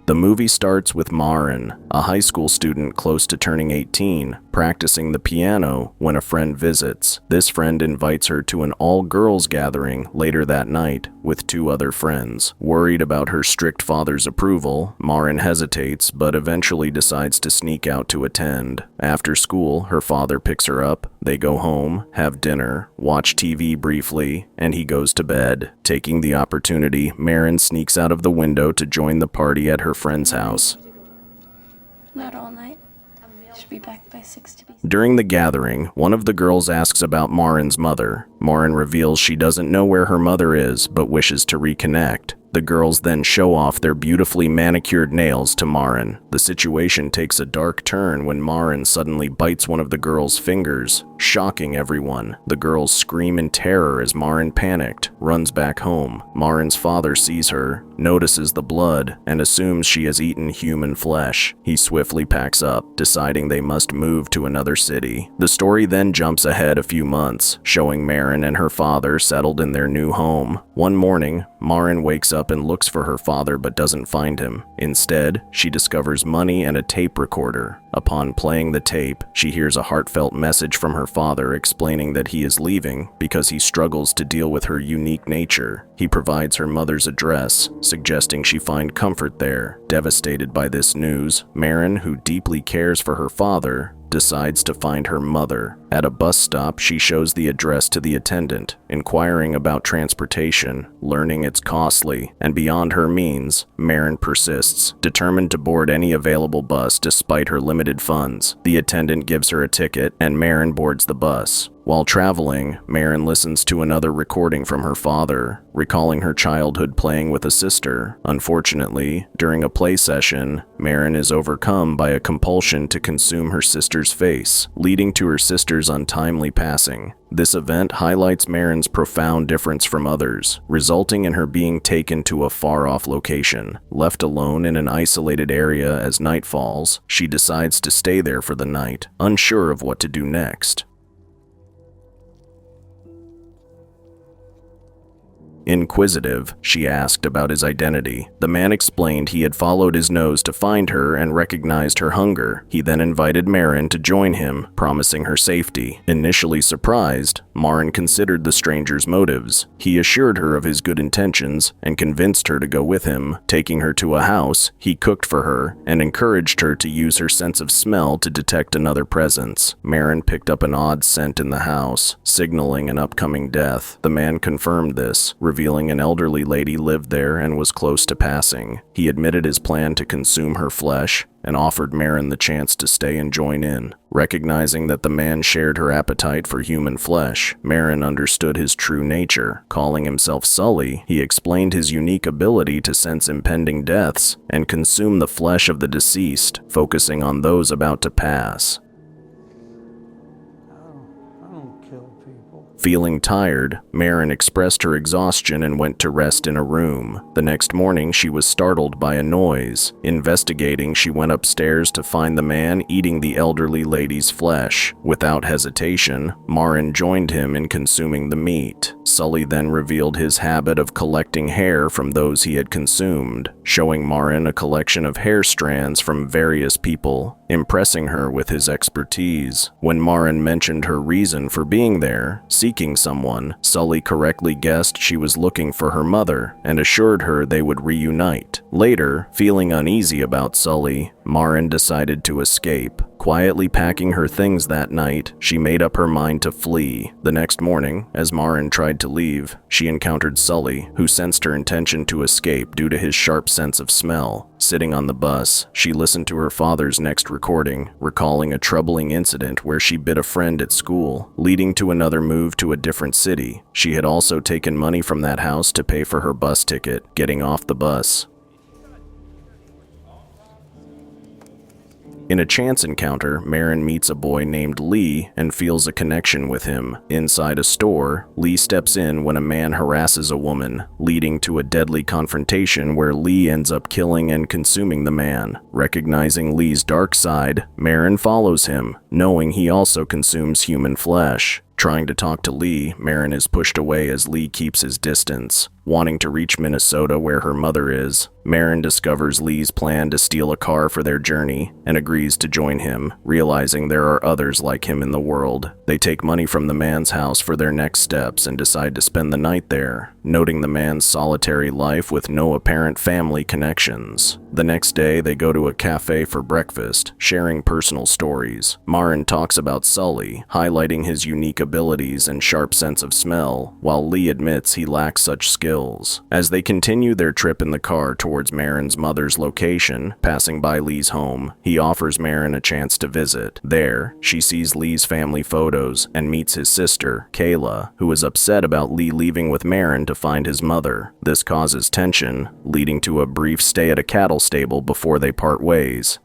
The movie starts with 𝐬𝐿, a high school student close to turning 18, practicing the piano when a friend visits. This friend invites her to an all-girls gathering later that night with 2 other friends. Worried about her strict father's approval, 𝐬𝐿 hesitates but eventually decides to sneak out to attend. After school, her father picks her up, they go home, have dinner, watch TV briefly, and he goes to bed. Taking the opportunity, 𝐬𝐿 sneaks out of the window to join the party at her friend's house. Not all night. Should be back by 6 to be. During the gathering, one of the girls asks about 𝐬𝐿's mother. 𝐬𝐿 reveals she doesn't know where her mother is, but wishes to reconnect. The girls then show off their beautifully manicured nails to 𝐬𝐿. The situation takes a dark turn when 𝐬𝐿 suddenly bites one of the girls' fingers, shocking everyone. The girls scream in terror as 𝐬𝐿, panicked, runs back home. 𝐬𝐿's father sees her, notices the blood, and assumes she has eaten human flesh. He swiftly packs up, deciding they must move to another city. The story then jumps ahead a few months, showing 𝐬𝐿 and her father settled in their new home. One morning, 𝐬𝐿 wakes up and looks for her father but doesn't find him. Instead, she discovers money and a tape recorder. Upon playing the tape, she hears a heartfelt message from her father explaining that he is leaving because he struggles to deal with her unique nature. He provides her mother's address, suggesting she find comfort there. Devastated by this news, 𝐬𝐿, who deeply cares for her father, decides to find her mother. At a bus stop, she shows the address to the attendant, inquiring about transportation, learning it's costly, and beyond her means. 𝐬𝐿 persists, determined to board any available bus despite her limited funds. The attendant gives her a ticket, and 𝐬𝐿 boards the bus. While traveling, 𝐬𝐿 listens to another recording from her father, recalling her childhood playing with a sister. Unfortunately, during a play session, 𝐬𝐿 is overcome by a compulsion to consume her sister's face, leading to her sister's untimely passing. This event highlights 𝐬𝐿's profound difference from others, resulting in her being taken to a far-off location. Left alone in an isolated area as night falls, she decides to stay there for the night, unsure of what to do next. Inquisitive, she asked about his identity. The man explained he had followed his nose to find her and recognized her hunger. He then invited 𝐬𝐿 to join him, promising her safety. Initially surprised, 𝐬𝐿 considered the stranger's motives. He assured her of his good intentions and convinced her to go with him. Taking her to a house, he cooked for her and encouraged her to use her sense of smell to detect another presence. 𝐬𝐿 picked up an odd scent in the house, signaling an upcoming death. The man confirmed this, revealing an elderly lady lived there and was close to passing. He admitted his plan to consume her flesh and offered 𝐬𝐿 the chance to stay and join in. Recognizing that the man shared her appetite for human flesh, 𝐬𝐿 understood his true nature. Calling himself 𝐂𝐿𝐤, he explained his unique ability to sense impending deaths and consume the flesh of the deceased, focusing on those about to pass. Feeling tired, 𝐬𝐿 expressed her exhaustion and went to rest in a room. The next morning, she was startled by a noise. Investigating, she went upstairs to find the man eating the elderly lady's flesh. Without hesitation, 𝐬𝐿 joined him in consuming the meat. 𝐂𝐿𝐤 then revealed his habit of collecting hair from those he had consumed, showing 𝐬𝐿 a collection of hair strands from various people, impressing her with his expertise. When 𝐬𝐿 mentioned her reason for being there, seeking someone, 𝐂𝐿𝐤 correctly guessed she was looking for her mother and assured her they would reunite. Later, feeling uneasy about 𝐂𝐿𝐤, 𝐬𝐿 decided to escape. Quietly packing her things that night, she made up her mind to flee. The next morning, as 𝐬𝐿 tried to leave, she encountered 𝐂𝐿𝐤, who sensed her intention to escape due to his sharp sense of smell. Sitting on the bus, she listened to her father's next recording, recalling a troubling incident where she bit a friend at school, leading to another move to a different city. She had also taken money from that house to pay for her bus ticket. Getting off the bus, in a chance encounter, 𝐬𝐿 meets a boy named Lee and feels a connection with him. Inside a store, Lee steps in when a man harasses a woman, leading to a deadly confrontation where Lee ends up killing and consuming the man. Recognizing Lee's dark side, 𝐬𝐿 follows him, knowing he also consumes human flesh. Trying to talk to Lee, 𝐬𝐿 is pushed away as Lee keeps his distance. Wanting to reach Minnesota where her mother is, Marin discovers Lee's plan to steal a car for their journey and agrees to join him, realizing there are others like him in the world. They take money from the man's house for their next steps and decide to spend the night there, noting the man's solitary life with no apparent family connections. The next day, they go to a cafe for breakfast, sharing personal stories. Marin talks about Sully, highlighting his unique abilities and sharp sense of smell, while Lee admits he lacks such skills. As they continue their trip in the car towards Marin's mother's location, passing by Lee's home, he offers Marin a chance to visit. There, she sees Lee's family photos and meets his sister, Kayla, who is upset about Lee leaving with Marin to find his mother. This causes tension, leading to a brief stay at a cattle stable before they part ways.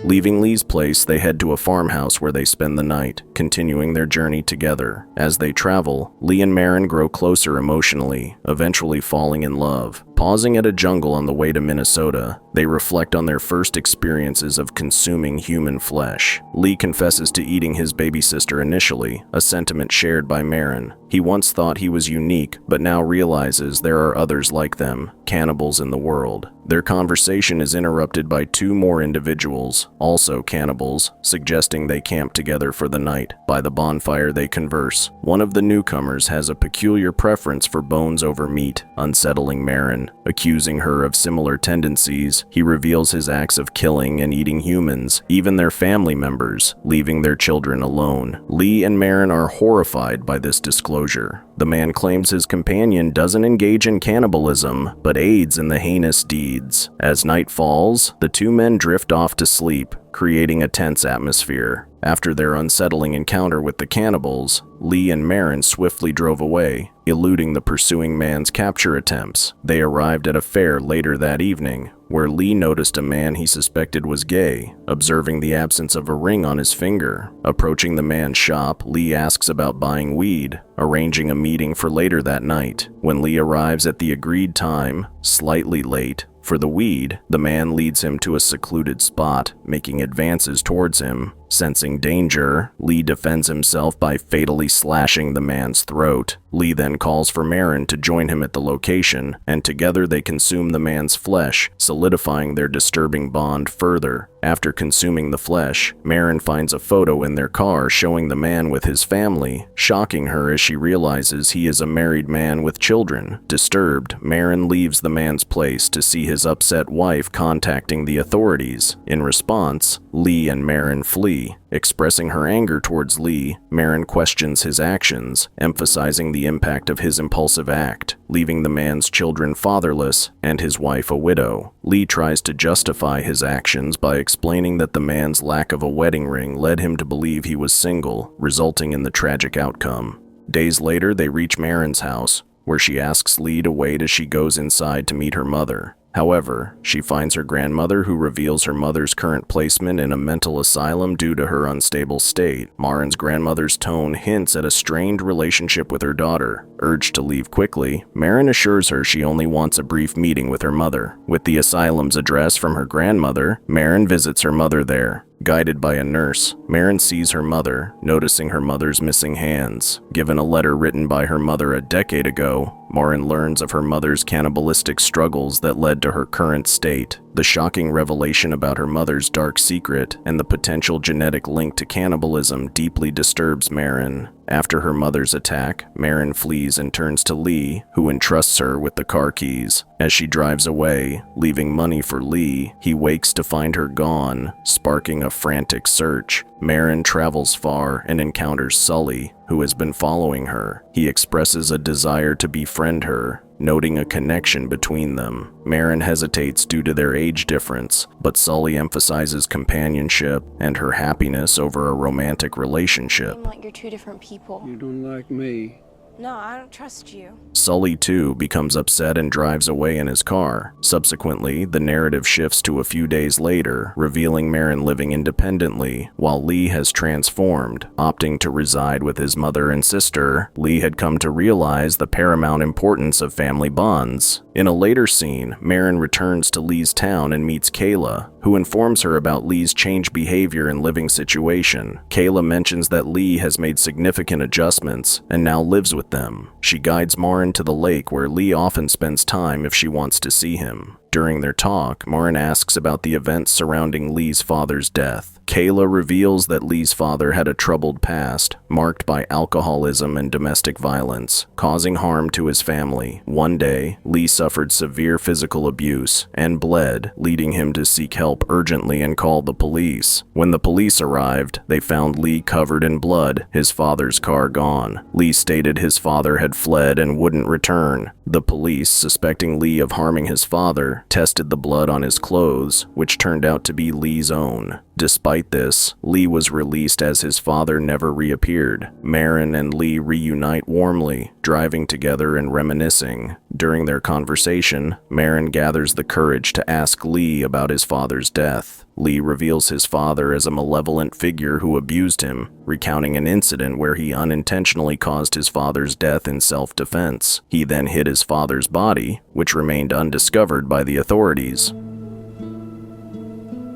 Leaving Lee's place, they head to a farmhouse where they spend the night, continuing their journey together. As they travel, Lee and Marin grow closer emotionally, eventually falling in love. Pausing at a jungle on the way to Minnesota, they reflect on their first experiences of consuming human flesh. Lee confesses to eating his baby sister initially, a sentiment shared by Marin. He once thought he was unique, but now realizes there are others like them, cannibals in the world. Their conversation is interrupted by two more individuals, also cannibals, suggesting they camp together for the night. By the bonfire they converse. One of the newcomers has a peculiar preference for bones over meat, unsettling Marin. Accusing her of similar tendencies, he reveals his acts of killing and eating humans, even their family members, leaving their children alone. Lee and Marin are horrified by this disclosure. The man claims his companion doesn't engage in cannibalism, but aids in the heinous deeds. As night falls, the two men drift off to sleep, creating a tense atmosphere. After their unsettling encounter with the cannibals, Lee and Marin swiftly drove away, eluding the pursuing man's capture attempts. They arrived at a fair later that evening, where Lee noticed a man he suspected was gay, observing the absence of a ring on his finger. Approaching the man's shop, Lee asks about buying weed, arranging a meeting for later that night. When Lee arrives at the agreed time, slightly late, for the weed, the man leads him to a secluded spot, making advances towards him. Sensing danger, Lee defends himself by fatally slashing the man's throat. Lee then calls for Marin to join him at the location, and together they consume the man's flesh, solidifying their disturbing bond further. After consuming the flesh, Marin finds a photo in their car showing the man with his family, shocking her as she realizes he is a married man with children. Disturbed, Marin leaves the man's place to see his upset wife contacting the authorities. In response, Lee and Marin flee. Expressing her anger towards Lee, Marin questions his actions, emphasizing the impact of his impulsive act, leaving the man's children fatherless and his wife a widow. Lee tries to justify his actions by explaining that the man's lack of a wedding ring led him to believe he was single, resulting in the tragic outcome. Days later, they reach Marin's house, where she asks Lee to wait as she goes inside to meet her mother. However, she finds her grandmother, who reveals her mother's current placement in a mental asylum due to her unstable state. Marin's grandmother's tone hints at a strained relationship with her daughter. Urged to leave quickly, Marin assures her she only wants a brief meeting with her mother. With the asylum's address from her grandmother, Marin visits her mother there. Guided by a nurse, Marin sees her mother, noticing her mother's missing hands. Given a letter written by her mother a decade ago, Marin learns of her mother's cannibalistic struggles that led to her current state. The shocking revelation about her mother's dark secret and the potential genetic link to cannibalism deeply disturbs Marin. After her mother's attack, Marin flees and turns to Lee, who entrusts her with the car keys. As she drives away, leaving money for Lee, he wakes to find her gone, sparking a frantic search. Marin travels far and encounters Sully, who has been following her. He expresses a desire to befriend her, noting a connection between them. Marin hesitates due to their age difference, but Sully emphasizes companionship and her happiness over a romantic relationship. Seem like you're two different people. You don't like me. No, I don't trust you. Sully, too, becomes upset and drives away in his car. Subsequently, the narrative shifts to a few days later, revealing Marin living independently, while Lee has transformed, opting to reside with his mother and sister. Lee had come to realize the paramount importance of family bonds. In a later scene, Marin returns to Lee's town and meets 𝐂𝐤, who informs her about Lee's changed behavior and living situation. 𝐂𝐤 mentions that Lee has made significant adjustments and now lives with them. She guides Marin to the lake where Lee often spends time if she wants to see him. During their talk, Marin asks about the events surrounding Lee's father's death. 𝐂𝐤 reveals that Lee's father had a troubled past, marked by alcoholism and domestic violence, causing harm to his family. One day, Lee suffered severe physical abuse and bled, leading him to seek help urgently and call the police. When the police arrived, they found Lee covered in blood, his father's car gone. Lee stated his father had fled and wouldn't return. The police, suspecting Lee of harming his father, tested the blood on his clothes, which turned out to be Lee's own. Despite this, Lee was released as his father never reappeared. Marin and Lee reunite warmly, driving together and reminiscing. During their conversation, Marin gathers the courage to ask Lee about his father's death. Lee reveals his father as a malevolent figure who abused him, recounting an incident where he unintentionally caused his father's death in self-defense. He then hid his father's body, which remained undiscovered by the authorities.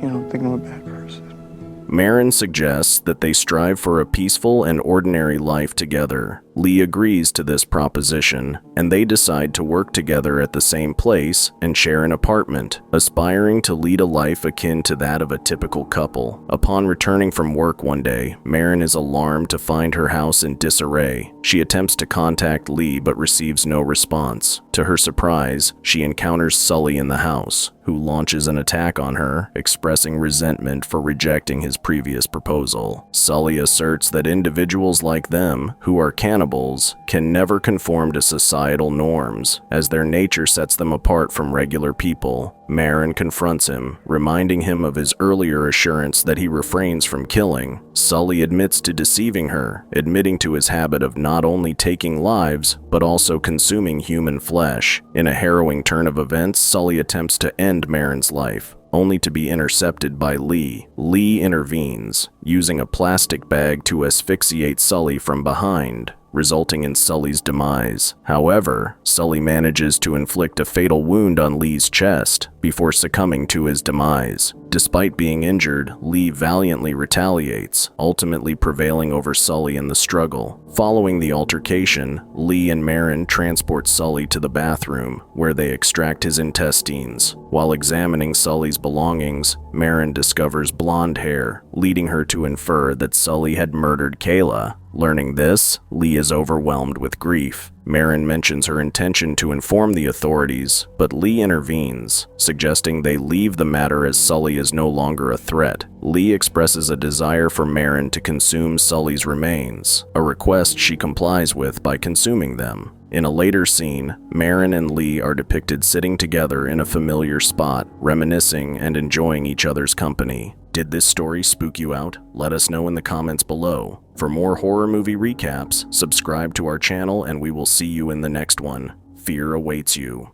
You don't think I'm a bad person? Marin suggests that they strive for a peaceful and ordinary life together. Lee agrees to this proposition, and they decide to work together at the same place and share an apartment, aspiring to lead a life akin to that of a typical couple. Upon returning from work one day, Marin is alarmed to find her house in disarray. She attempts to contact Lee but receives no response. To her surprise, she encounters Sully in the house, who launches an attack on her, expressing resentment for rejecting his previous proposal. Sully asserts that individuals like them, who are cannibals, can never conform to societal norms, as their nature sets them apart from regular people. Marin confronts him, reminding him of his earlier assurance that he refrains from killing. Sully admits to deceiving her, admitting to his habit of not only taking lives, but also consuming human flesh. In a harrowing turn of events, Sully attempts to end Marin's life, only to be intercepted by Lee. Lee intervenes, using a plastic bag to asphyxiate Sully from behind, resulting in Sully's demise. However, Sully manages to inflict a fatal wound on Lee's chest before succumbing to his demise. Despite being injured, Lee valiantly retaliates, ultimately prevailing over Sully in the struggle. Following the altercation, Lee and Marin transport Sully to the bathroom, where they extract his intestines. While examining Sully's belongings, Marin discovers blonde hair, leading her to infer that Sully had murdered 𝐂𝐤. Learning this, Lee is overwhelmed with grief. Marin mentions her intention to inform the authorities, but Lee intervenes, suggesting they leave the matter as Sully is no longer a threat. Lee expresses a desire for Marin to consume Sully's remains, a request she complies with by consuming them. In a later scene, Marin and Lee are depicted sitting together in a familiar spot, reminiscing and enjoying each other's company. Did this story spook you out? Let us know in the comments below. For more horror movie recaps, subscribe to our channel and we will see you in the next one. Fear awaits you.